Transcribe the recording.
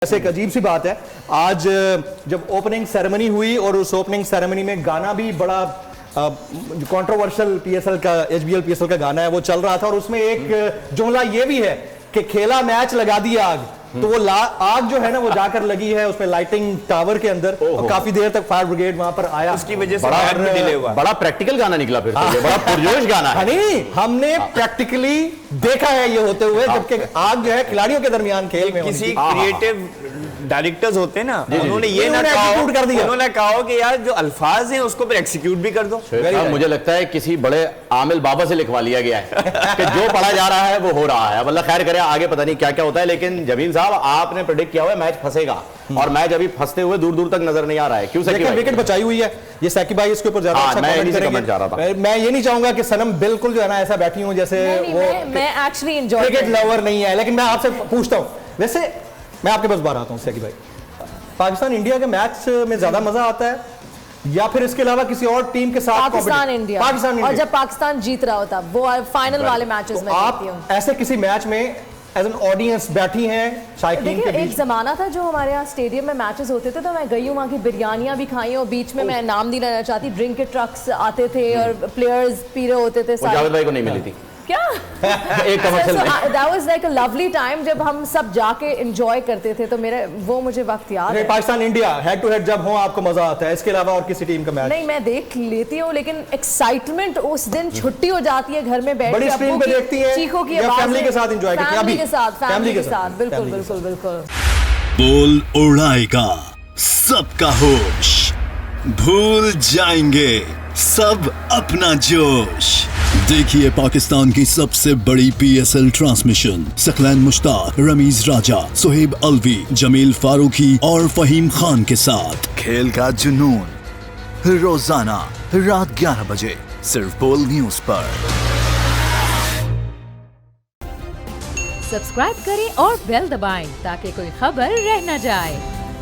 ऐसे एक अजीब सी बात है, आज जब ओपनिंग सेरेमनी हुई और उस ओपनिंग सेरेमनी में गाना भी बड़ा कंट्रोवर्शियल पीएसएल का एचबीएल पीएसएल का गाना है वो चल रहा था और उसमें एक जुमला ये भी है कि खेला मैच लगा दी आग। तो वो आग जो है ना वो जाकर लगी है उसमें लाइटिंग टावर के अंदर और काफी देर तक फायर ब्रिगेड वहां पर आया, उसकी वजह से मैच भी डिले हुआ। बड़ा प्रैक्टिकल गाना निकला फिर तो, ये बड़ा पुरजोश गाना है। नहीं, हमने प्रैक्टिकली देखा है ये होते हुए, जबकि आग जो है खिलाड़ियों के दरमियान खेल में किसी क्रिएटिव डायरेक्टर्स होते हैं ना, उन्होंने ये ना कर दिया, उन्होंने कहा कि यार जो अल्फाज हैं उसको फिर एग्जीक्यूट भी कर दो। मुझे लगता है किसी बड़े आमिल बाबा से लिखवा लिया गया है कि जो पढ़ा जा रहा है वो हो रहा है। मतलब खैर करे, आगे पता नहीं क्या क्या होता है, लेकिन जमीन साहब आपने प्रेडिक्ट किया हुआ है मैच फंसेगा और मैच अभी फंसते हुए दूर दूर तक नजर नहीं आ रहा है। क्यों? विकेट बचाई हुई है ये साकिब भाई, इसके ऊपर ज्यादा अच्छा कमेंट चाह रहा था। मैं ये नहीं चाहूंगा कि सनम बिल्कुल जो है ना ऐसा बैठी हूं जैसे वो मैं एक्चुअली एंजॉय क्रिकेट लवर नहीं है, लेकिन मैं आपसे पूछता हूं, वैसे मैं आपके पास बाहर आता हूं साकिब भाई, पाकिस्तान इंडिया के मैच में ज्यादा मजा आता है या फिर इसके अलावा किसी और टीम के साथ? पाकिस्तान इंडिया और जब पाकिस्तान जीत रहा होता वो फाइनल वाले मैचेस में आप ऐसे किसी मैच में एज एन ऑडियंस बैठी हैं शायकीन के बीच? एक जमाना था जो हमारे यहाँ स्टेडियम में मैचेस होते थे तो मैं गई हूँ, वहाँ की बिरयानियाँ भी खाई और बीच में मैं नाम नहीं लेना चाहती, ड्रिंक के ट्रक्स आते थे और प्लेयर्स पी रहे होते थे। जावेद भाई को नहीं मिली थी क्या? एक कमर्शियल में that was like a lovely time जब हम सब जाके एंजॉय करते थे, तो मेरे वो मुझे वक्त याद है। Pakistan India head to head जब हो आपको मजा आता है, इसके अलावा और किसी टीम का मैच? नहीं, मैं देख लेती हूँ लेकिन एक्साइटमेंट उस दिन छुट्टी हो जाती है, घर में बैठ बड़ी स्क्रीन पे देखती है चीखों की आवाज़, फैमिली के साथ एंजॉय करती हैं? फैमिली के साथ बिल्कुल बिल्कुल बिल्कुल। बोल उड़ाएगा सबका होश, भूल जाएंगे सब अपना जोश। देखिए पाकिस्तान की सबसे बड़ी पीएसएल ट्रांसमिशन सकलैन मुश्ताक, रमीज राजा, सुहेब अलवी, जमील फारूकी और फहीम खान के साथ खेल का जुनून रोजाना रात 11 बजे सिर्फ बोल न्यूज पर। सब्सक्राइब करें और बेल दबाएं ताकि कोई खबर रह न जाए।